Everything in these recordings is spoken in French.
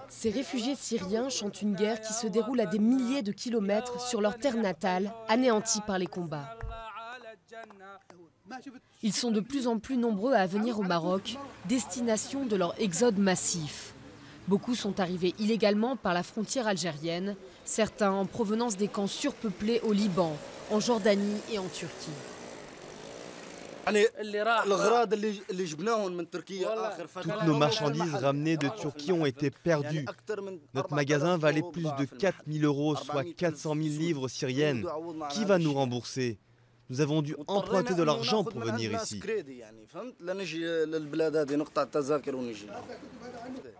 Ces réfugiés syriens chantent une guerre qui se déroule à des milliers de kilomètres sur leur terre natale, anéantie par les combats. Ils sont de plus en plus nombreux à venir au Maroc, destination de leur exode massif. Beaucoup sont arrivés illégalement par la frontière algérienne, certains en provenance des camps surpeuplés au Liban, en Jordanie et en Turquie. Toutes nos marchandises ramenées de Turquie ont été perdues. Notre magasin valait plus de 4 000 €, soit 400 000 livres syriennes. Qui va nous rembourser ? Nous avons dû emprunter de l'argent pour venir ici.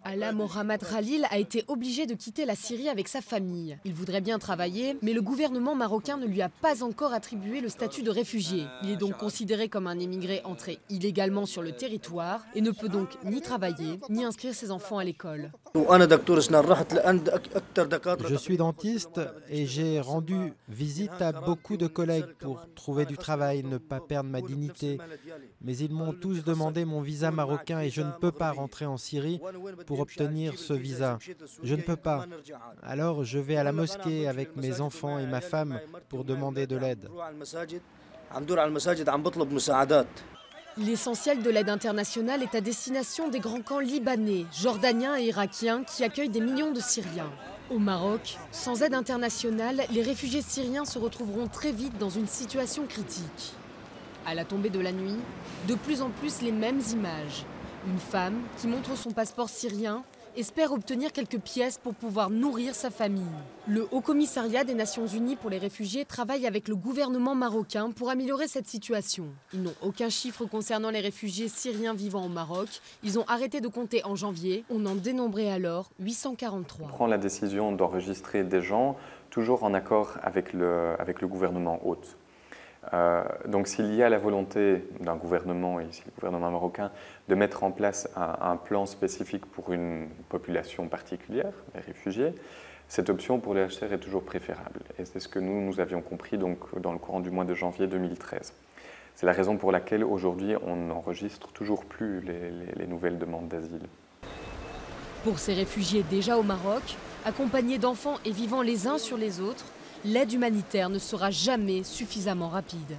Ala Mohamed Khalil a été obligé de quitter la Syrie avec sa famille. Il voudrait bien travailler, mais le gouvernement marocain ne lui a pas encore attribué le statut de réfugié. Il est donc considéré comme un émigré entré illégalement sur le territoire et ne peut donc ni travailler, ni inscrire ses enfants à l'école. Je suis dentiste et j'ai rendu visite à beaucoup de collègues pour trouver du travail, ne pas perdre ma dignité. Mais ils m'ont tous demandé mon visa marocain et je ne peux pas rentrer en Syrie pour obtenir ce visa. Je ne peux pas. Alors je vais à la mosquée avec mes enfants et ma femme pour demander de l'aide. L'essentiel de l'aide internationale est à destination des grands camps libanais, jordaniens et irakiens qui accueillent des millions de Syriens. Au Maroc, sans aide internationale, les réfugiés syriens se retrouveront très vite dans une situation critique. À la tombée de la nuit, de plus en plus les mêmes images. Une femme qui montre son passeport syrien espère obtenir quelques pièces pour pouvoir nourrir sa famille. Le Haut Commissariat des Nations Unies pour les réfugiés travaille avec le gouvernement marocain pour améliorer cette situation. Ils n'ont aucun chiffre concernant les réfugiés syriens vivant au Maroc. Ils ont arrêté de compter en janvier. On en dénombrait alors 843. On prend la décision d'enregistrer des gens toujours en accord avec le gouvernement hôte. Donc s'il y a la volonté d'un gouvernement, et ici le gouvernement marocain, de mettre en place un plan spécifique pour une population particulière, les réfugiés, cette option pour les HCR est toujours préférable. Et c'est ce que nous avions compris donc, dans le courant du mois de janvier 2013. C'est la raison pour laquelle aujourd'hui on n'enregistre toujours plus les nouvelles demandes d'asile. Pour ces réfugiés déjà au Maroc, accompagnés d'enfants et vivant les uns sur les autres, l'aide humanitaire ne sera jamais suffisamment rapide.